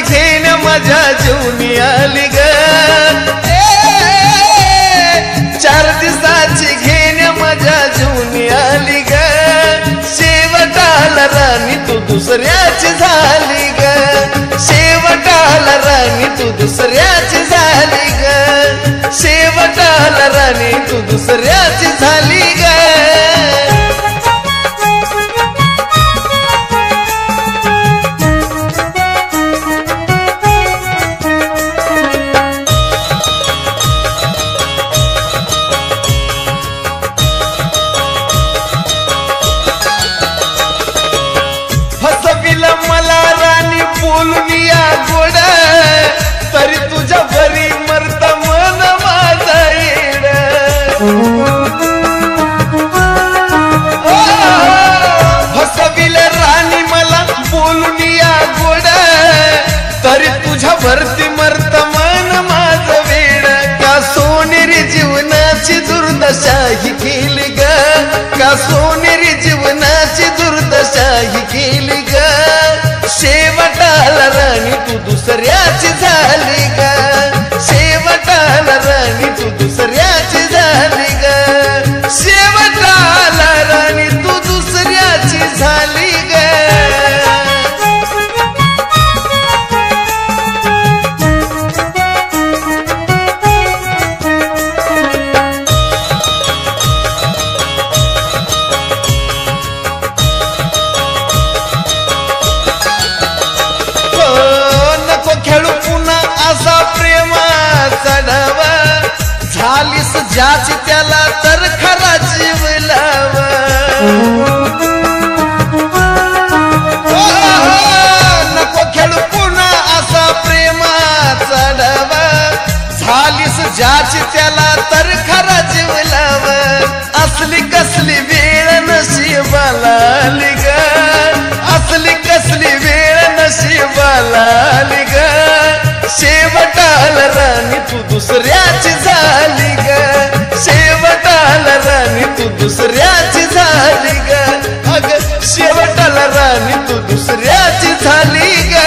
घेण माझ्या जीवनी आली ग 4 दिवसाची घेण माझ्या जीवनी आली ग शेवटाला राणी तू दुसऱ्याची झाली ग शेवटाला राणी तू दुसऱ्याची झाली ग शेवटाला राणी तू दुसऱ्याची झाली ग बोलून या गोड तरी तुझ्या घरी मरत मन माझा येड फसविल राणी मला बोलून या गोड तरी तुझ्या भरती मरत मन माझं वेड का सोनेरी जीवनाची दुर्दशा ही केली ग का सोनेरी जीवनाची दुर्दशा ही केली ग शेवटाला राणी तू दुसऱ्याची झाली ग शेवटाला राणी तू दुसऱ्याची झाली ग शेवटाला राणी तू दुसऱ्याची झाली ग झालीस ज्याची त्याला तर खरा जीव लाव नको खेळू पुन्हा असा प्रेमाचा डावा झालीस ज्याची त्याला तर खरा जीव लाव असली कसली वेळ नशिबाला आली ग असली कसली वेळ नशिबाला आली ग शेवटाला राणी तू दुसऱ्याची झाली ग शेवटाला राणी तू दुसऱ्याची झाली ग अग शेवटाला राणी तू दुसऱ्याची झाली ग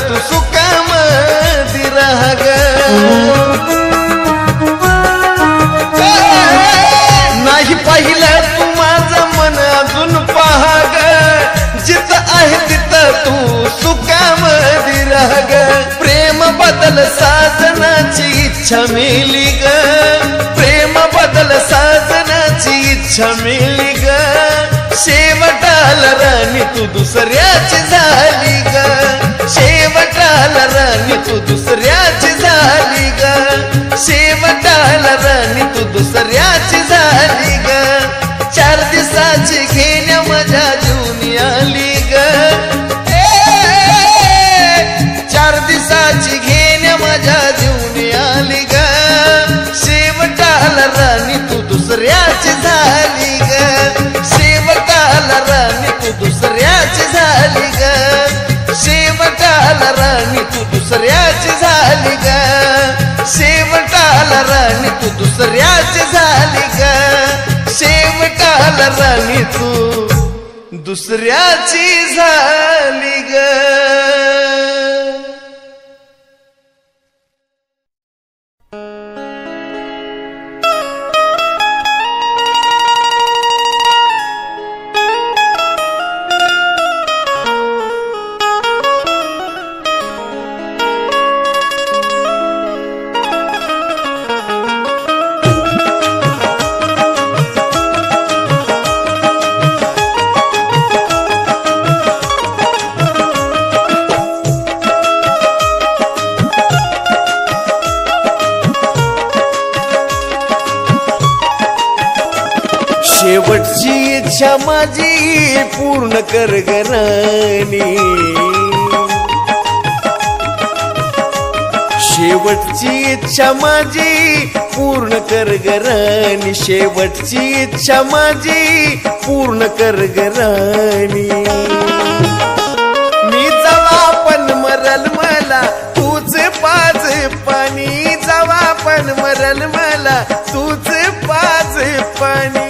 तू सुखामधी राह ग नाही पाहिलं तू माझं मन अजून पहा ग जिथं आहे तिथं तू सुखामधी राह ग प्रेम बदल साजनाची इच्छा मिली ग प्रेम बदल साजनाची इच्छा मिली ग शेवटाला राणी तू दुसऱ्याची झाली ग शेवटाला राणी तू दुसऱ्याची झाली ग शेवटाला राणी तू दुसऱ्याची झाली ग 4 दिवसाची घेण्या माझ्या जीवनी आली ग 4 दिवसाची घेण्या माझ्या जीवनी आली ग शेवटाला राणी तू दुसऱ्याची झाली ग शेवटाला राणी तू दुसऱ्याची झाली ग शेवटाला राणी तू दुसऱ्याची झाली ग शेवटाला राणी तू दुसऱ्याची झाली ग शेवटाला राणी तू दुसऱ्याची झाली ग इच्छा माझी पूर्ण कर ग राणी, शेवटची इच्छा माझी पूर्ण कर ग राणी, शेवटची इच्छा माझी पूर्ण कर ग राणी. मी जवा पण मरल मला तूच पाज पाणी, जवा पण मरल मला तूच पाज पाणी.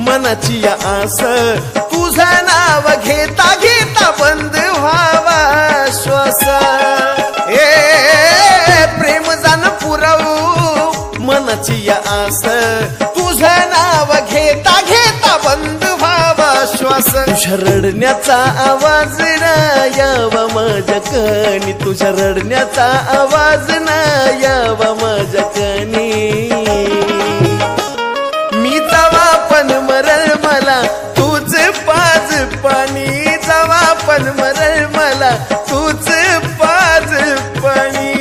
मनाची आस तुझा नाव घेता घेता बंद व्हावा श्वास, प्रेम जाण पुरवू मनाची आस तुझा नाव घेता घेता बंद व्हावा श्वास. तुझ्या रडण्याचा आवाज ना यावा माझ्या कानी, तुझ्या रडण्याचा आवाज ना यावा माझ्या कानी. मी जवा पण मरल मला तूच पाज पाणी, जवा पण मरल मला तूच पाज पाणी.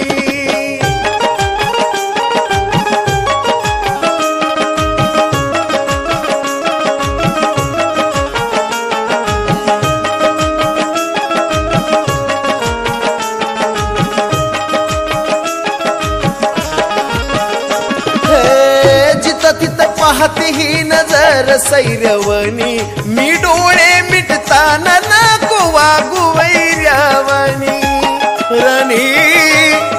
पाहते ही नजर सैरवणी, मी डोळे मिटताना नको वागू वैर्यावानी राणी.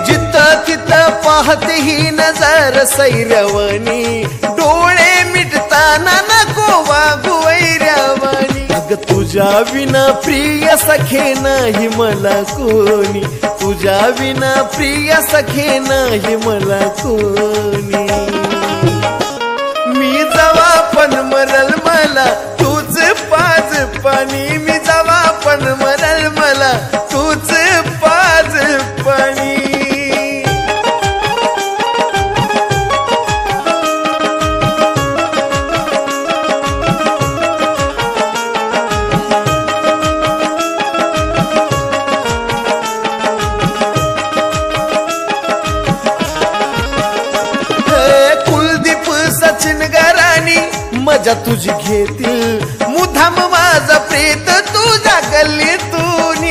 जिथं तिथं पाहते ही नजर सैरवणी, डोळे मिटताना नको वागू वैर्यावानी. अग तुझ्या विना प्रिय सखे नाही मला कोणी, तुझ्या विना प्रिय सखे नाही मला कोणी. मी जवा पण मरल मला तूच पाज पाणी, मी जवा पण मरल मला तूच पाज पाणी. मजा तुझी घेतील मुधाम माझा प्रेत तुझ्या गल्लीतून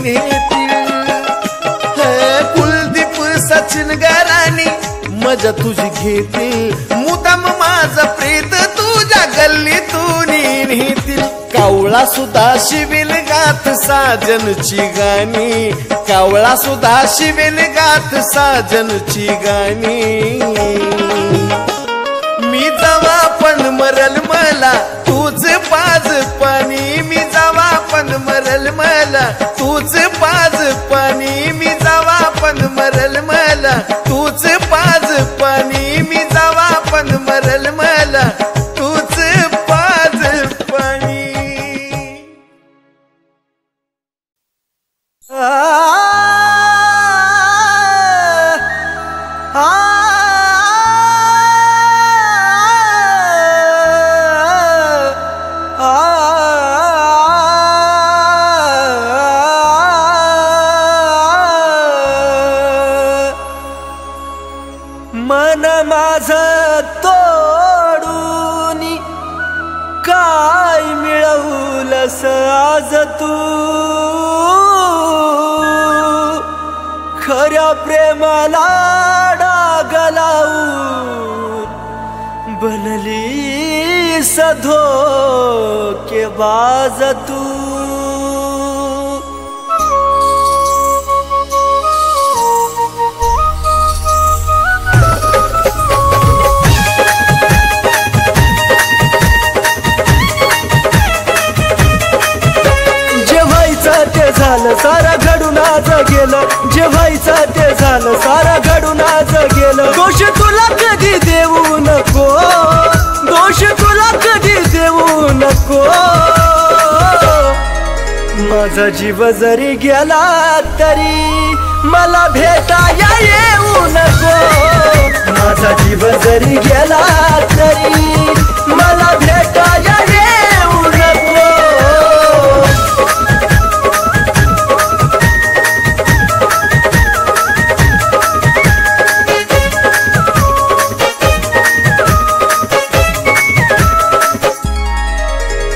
नेतील. कुलदीप सचिन गाराणी मजा तुझी घेतील मुधाम माझा प्रेत तुझ्या गल्लीतून नेतील. कावळा सुद्धा शिवेल गात साजनची गाणी, कावळा सुद्धा शिवेल गात साजनची गाणी. मी जवा पण मरल मला तूच पाज पाणी, मी जवा पण मरल मला तूच पाज पाणी, मी जवा पण मरल मला तूच पाज पाणी, मी जवा पण मरल मला तूच पाज पाणी. मन माझं तोडून काय मिळवलंस आज तू, खऱ्या प्रेमाला डाग लावून बनलीस धोकेबाज तू. झालं सारा घडून आज गेलं, जे व्हायचं ते झालं सारा घडून आज गेलं. दोष तुला कधी देऊ नको, दोष तुला कधी देऊ नको. माझा जीव जरी गेला तरी मला भेटाया येऊ नको माझा जीव जरी गेला तरी मला भेटाया येऊ नको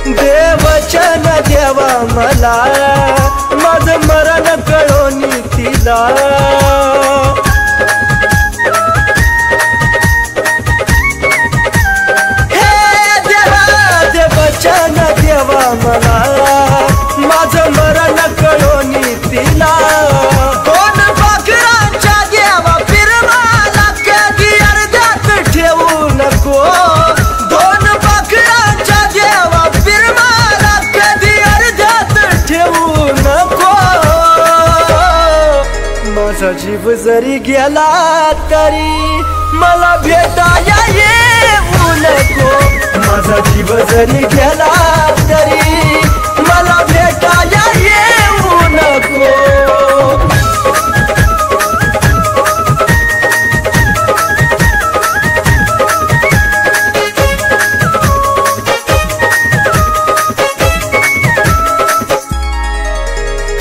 देवचन देवा मला माझं मरण कळोनी तिला हे देवा देवचन देवा मला माझं मरण कळोनी तिला दोन बकरांच्या देवा फिरवाला कधी अर्ध्यात ठेवू नको दोन बकरांच्या देवा फिरवाला कधी अर्ध्यात ठेवू नको माझा जीव जरी गेला तरी मला भेटाया येऊ नको माझा जीव जरी गेला तरी मला भेटाया येऊ नको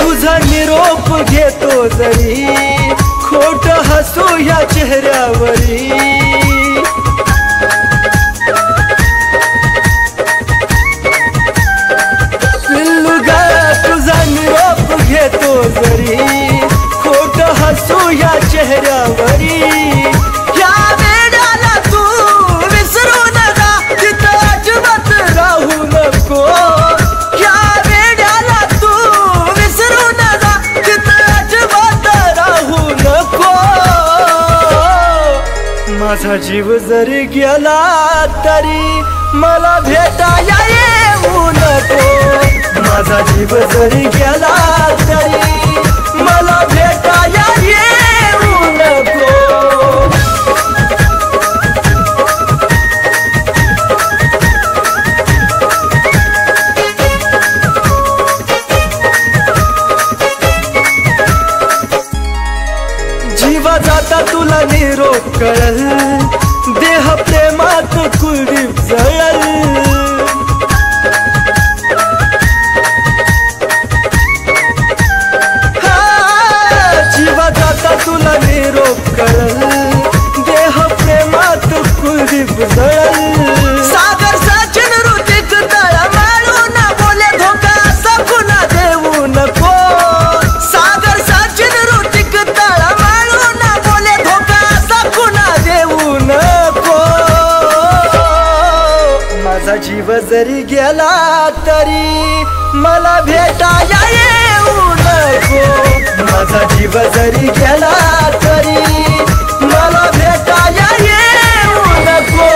तुझा निरोप घेतो जरी खोट हसू या चेहऱ्यावरी पिल्लुगा तुझा निरोप घेतो जरी खोट हसू या चेहऱ्यावरी या वेळाला तू विसरू नका तिथं अजिबात राहू नको या वेळाला तू विसरू नका तिथं अजिबात राहू नको माझा जीव जरी गेला तरी मला भेटाया येऊ नको माझा जीव जरी गेला तरी मला भेटाया येऊ नको जीवा जाता तुला निरोप कळल देह प्रेमात कुलदीप जळल जीवा जाता तुला निरोप कळल देह प्रेमात कुलदीप जळल सागर सचिन ऋतिक तळा मारून बोले धोका असा कुणा देऊ नको सागर सचिन ऋतिक तळा मारून बोले धोका असा कुणा देऊ नको माझा जीव जरी गेला तरी मला भेटाया येऊ नको माझा जीव जरी गेला तरी मला भेटाया येऊ नको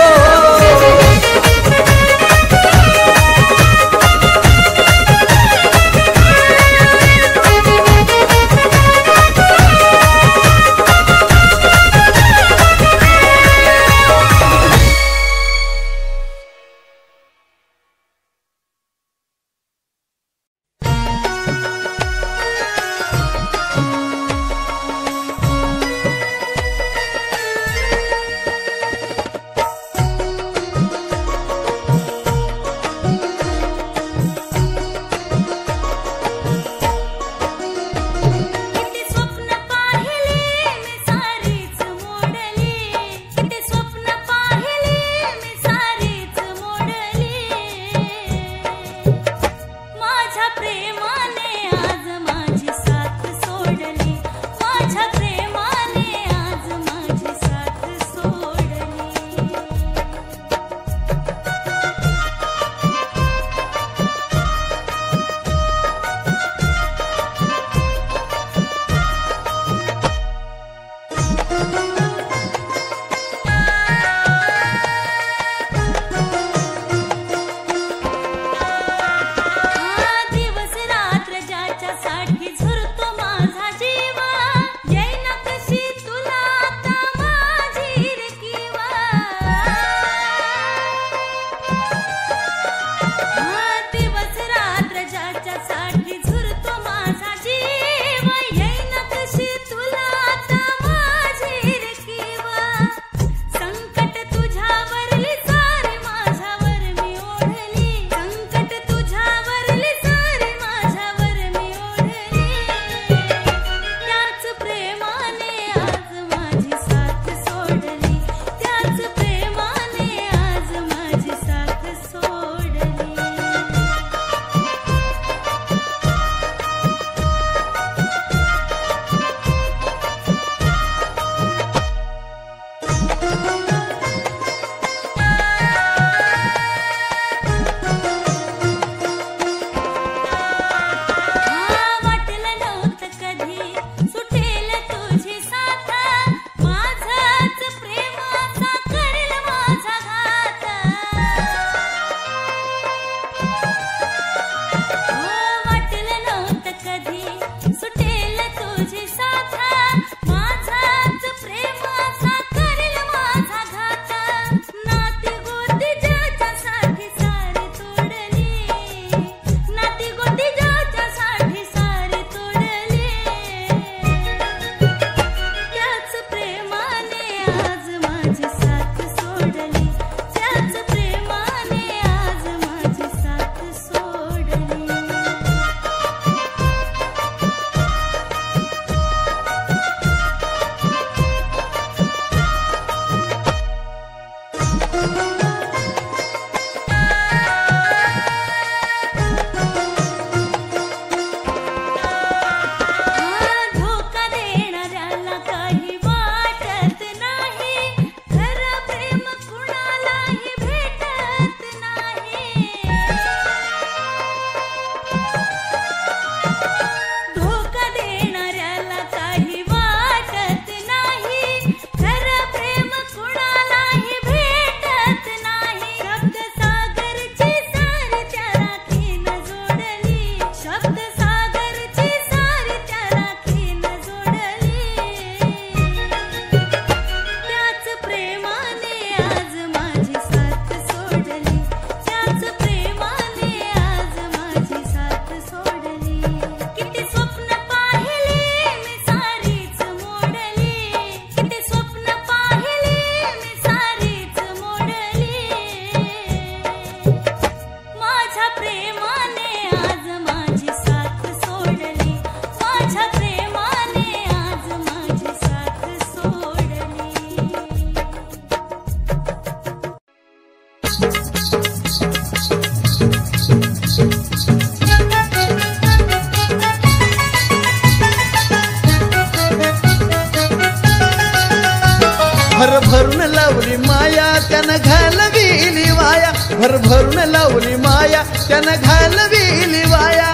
भरून लावली माया त्यानं घालविली वाया, भरभरून लावली माया त्यानं घालविली वाया.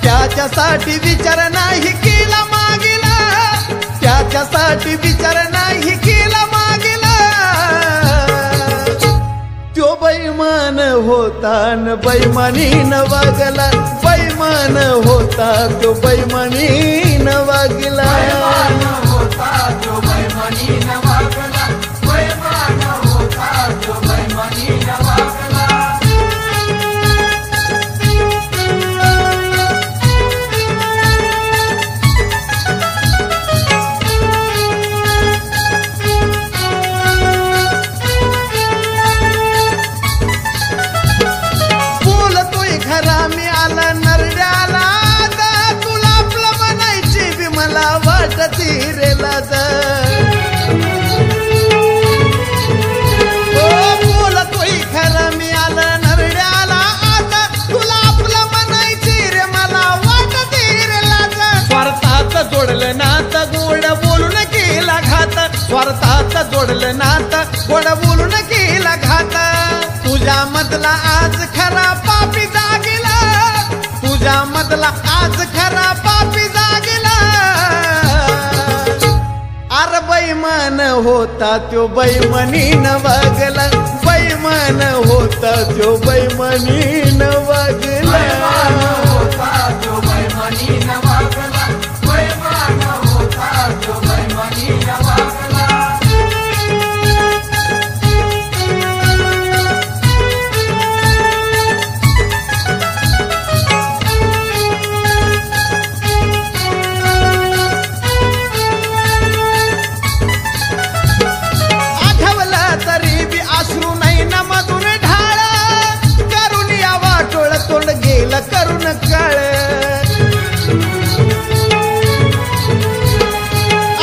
त्याच्यासाठी विचार नाही केला मागिला, त्याच्यासाठी विचार नाही केला मागिला. त्यो बैमान होता न बैमानीनं वागला, बैमान होता तो बैमानीनं वागला. घरामी आला नरड्याला, तुला आपलं म्हणायची बी मला वाटती रे लाज. बोलतोय खरा मी आला नरड्याला, आता तुला आपलं म्हणायची रे मला वाटती रे लाज. स्वार्थात जोडलं नात गोड बोलून केला घात, स्वार्थात जोडलं नात गोड बोलून केला घात. तुझ्या मधला आज खरा पापी जागेला, तुझ्या मधला आज खरा पापी जागेला. अरे बैमान होता त्यो बैमानीनं वागला, बैमान होता त्यो बैमानीनं वागला. करून काळ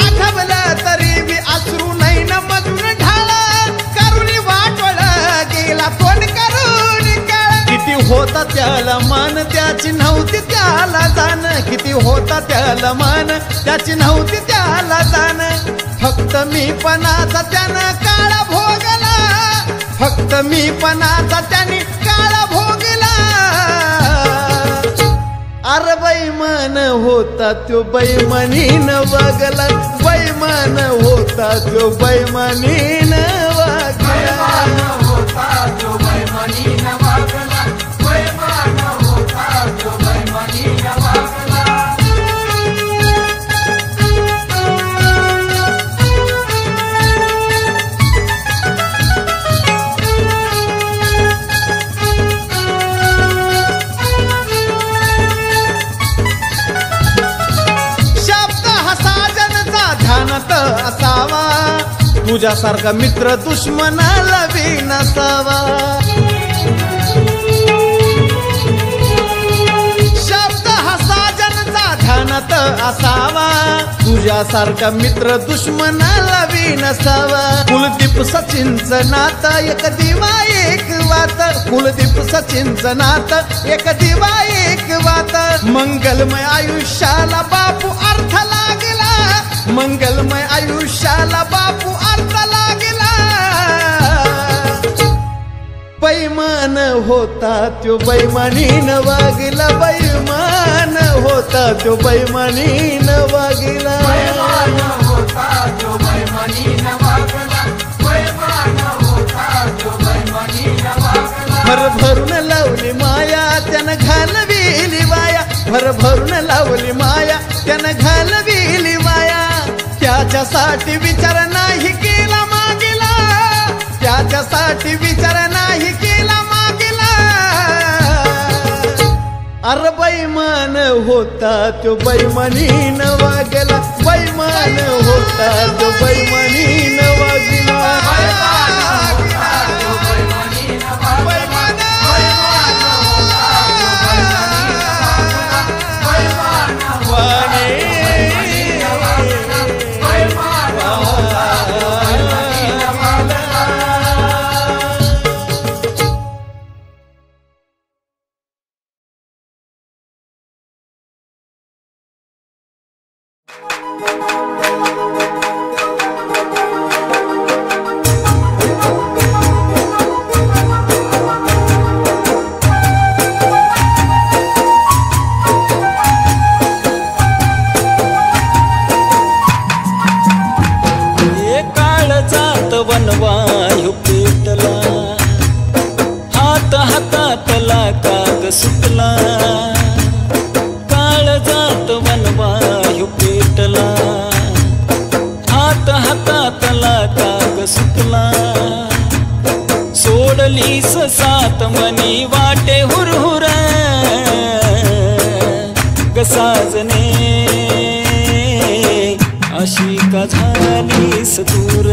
आठवलं तरी बी अश्रू नाही न मधून ढाळ, करून वाटोळ गेला कोण करून काळ. किती होता त्याला मान त्याची नव्हती त्याला जाण, किती होता त्याला मान त्याची नव्हती त्याला जाण. फक्त मी पणाचा त्यानं काळा भोगला, फक्त मी पणाचा त्याने काळा भोगला. अरे बैमान होता त्यो बैमानीनं वागला, बैमान होता त्यो बैमानीनं वागला. असावा तुझ्यासारखा मित्र दुश्मनाला बी नसावा. शब्द हा साजनचा ध्यानात असावा, तुझ्यासारखा मित्र दुश्मनाला बी नसावा. कुलदीप सचिनचं नातं एक दिवा एक वात, कुलदीप सचिनचं नातं एक दिवा एक वात. मंगलमय आयुष्याला बापू अर्थ लागला, मंगलमय आयुष्याला बापू अर्थ लागला. बैमान होता त्यो बैमानीनं वागला, बैमान होता त्यो बैमानीनं वागला. भरभरून लावली माया त्यानं घालविली वाया, भरभरून लावली माया त्यानं घालविली वाया. त्याच्यासाठी विचार नाही केला मागिला, त्याच्यासाठी विचार नाही केला मागिला. अरे बैमान होता त्यो बैमानीनं वागला, बैमान होता त्यो बैमानीनं वागला. काळजात वनवायू पेटला, हात हातातला काग सुटला, सोडलीस सात मनी वाटे हुरहुर ग साजने, अशी का झालीस दूर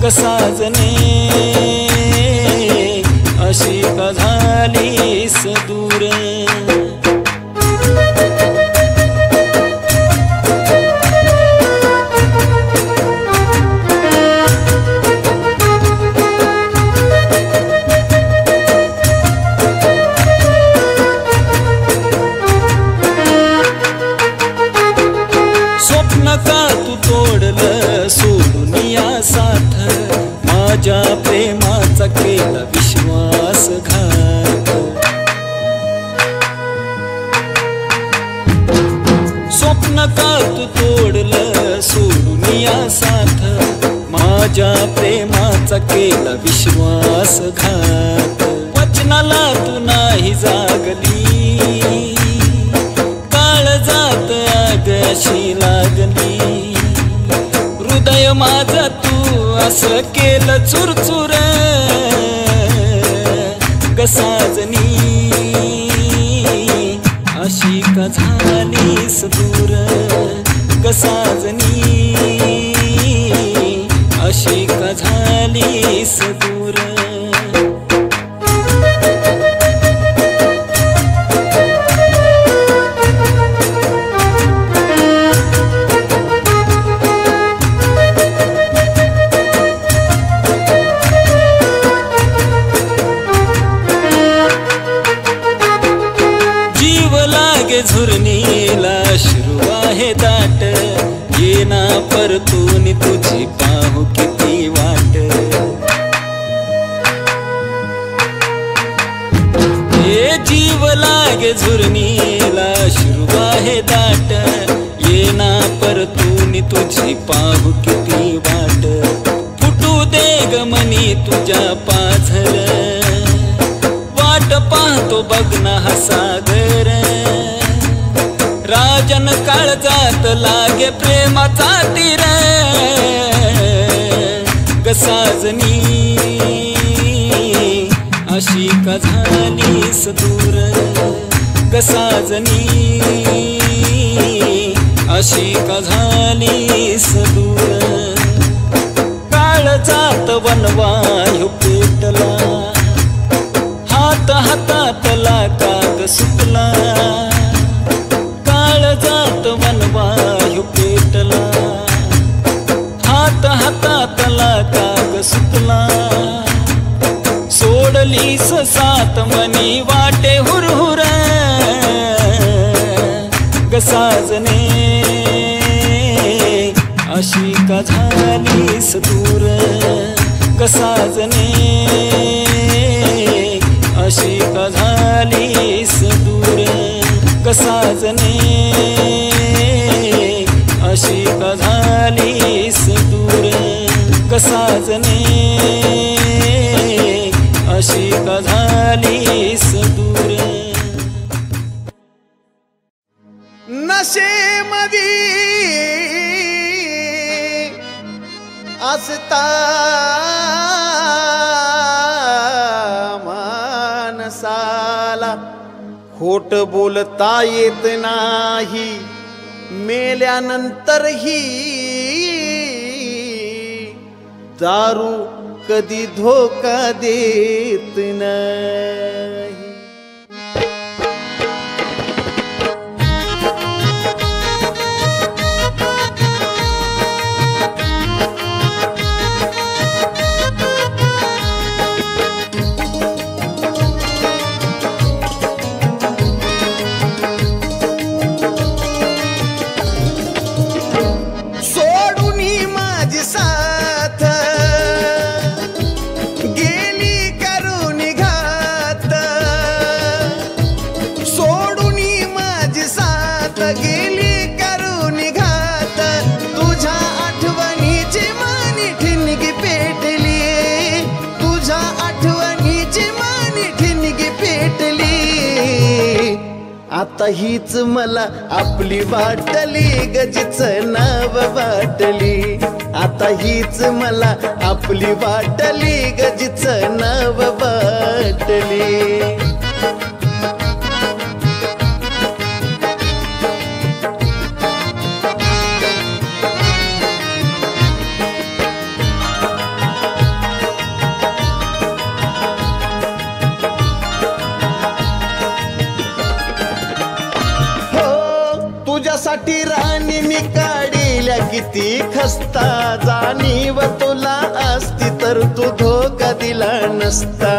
ग साजने, अशी का झालीस दूर. स्वप्न का तू तोडलं सोडून या साथ, माझ्या प्रेमाचा केला विश्वासघात. स्वप्न का तू तोडलं सोडून या साथ, माझ्या प्रेमाचा केला विश्वासघात. वचनाला तू नाही जागली, काळजात आग अशी लागली, हृदय माझं तू असं केलं चुरचुर ग साजनी, अशी का झालीस दूर ग साजनी, अशी का झालीस दूर. झुरणीला अश्रू आहे दाट, येना परतून तुझी पाहू किती वाट. हे जीव लागे झुरणीला अश्रू आहे दाट, येना परतून तुझी पाहू किती वाट. फुटू दे ग मनी तुझ्या पाझर, वाट पाहतो बघ ना हा सागर. राजन काळजात लागे प्रेमाचा तीर ग साजनी, अशी का झालीस दूर ग साजनी, अशी का झालीस दूर. काळजात वनवायू पेटला, हात हातातला काग सुटला, काळजात वनवायू पेटला, हात हातातला काग सुटला, सोडलीस सात मनी वाटे हुरहुर ग साजने, अशी का झालीस दूर ग साजने, अशी का झालीस दूर ग साजने, अशी का झालीस दूर ग साजने, अशी का झालीस दूर. नशेमधी असता माणसाला खोट बोलता येत नाही, मेल्यानंतरही दारू कधी धोका देत नाही. साथ गेली करून घात, आता हीच मला आपली वाटली गजीच नाव वाटली आता हीच मला आपली वाटली गजीच नाव वाटली तुझ्यासाठी राणी मी काढिल्या किती खस्ता जाणीव तुला असती तर तू धोका दिला नसता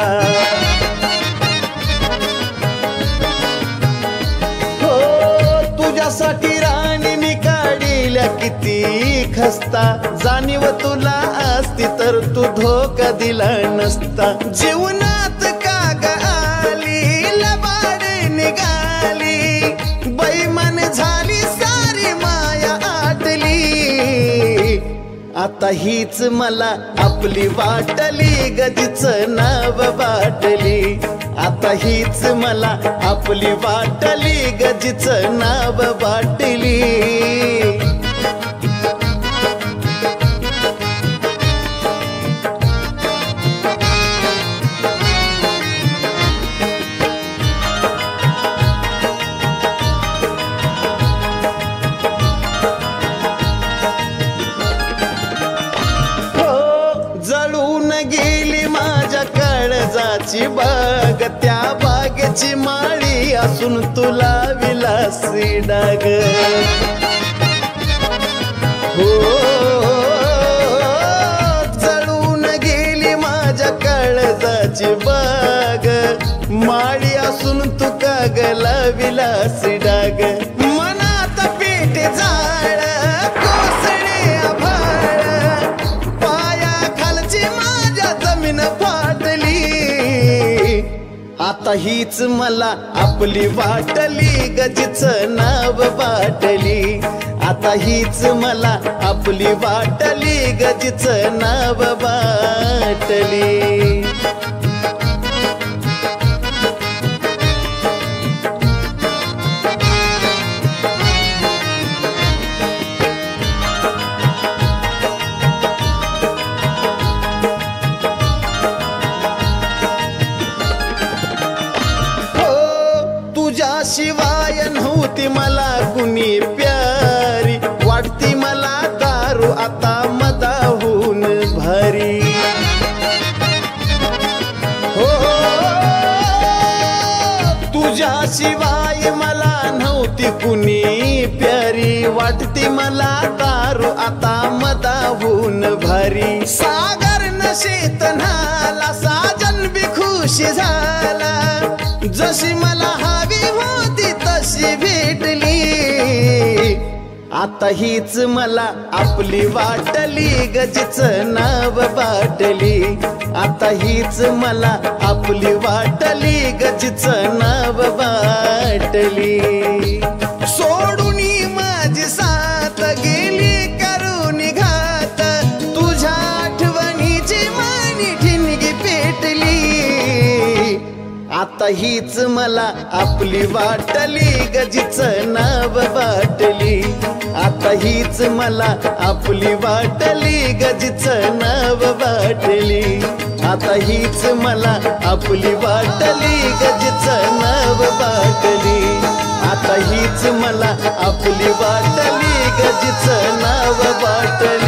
हो तुझ्यासाठी राणी मी काढिल्या किती खस्ता जाणीव तुला असती तर तू धोका दिला नसता जीवनात का ग आली लबाड निघाली बैमान झाली सारी माया आटली आता हीच मला आपली वाटली गजीच नाव वाटली आता हीच मला आपली वाटली गजीच नाव वाटली काळजाची बाग त्या बागेची माळी असून तुला विलासी डाग हो जळून गेली माझ्या काळजाची बाग माळी असून तू कागला विलासी डाग मनात पेट जाळ कोसळे आभाळ पाया खालची माझ्या जमीन आता हीच मला आपली वाटली गजीच नाव वाटली आता हीच मला आपली वाटली गजीच नाव वाटली शिवाय नव्हती मला कुणी प्यारी वाटती मला दारू आता मदाहून भारी हो तुझ्या शिवाय मला नव्हती कुणी प्यारी वाटती मला दारू आता मदाहून भारी सागर नशेत न्हाला साजन बी खुश झाला जशी मला हवी होती तशी भेटली आता हीच मला आपली वाटली गजीच नाव वाटली आता हीच मला आपली वाटली गजीच नाव वाटली सोडून माझी साथ गेली करून घात तुझ्या आठवणीची मानी ठिणगी पेटली आता हीच मला आपली वाटली गजीच नाव वाटली आता हीच मला आपली वाटली गजीच नाव वाटली आता हीच मला आपली वाटली गजीच नाव वाटली आता हीच मला आपली वाटली गजीच नाव वाटली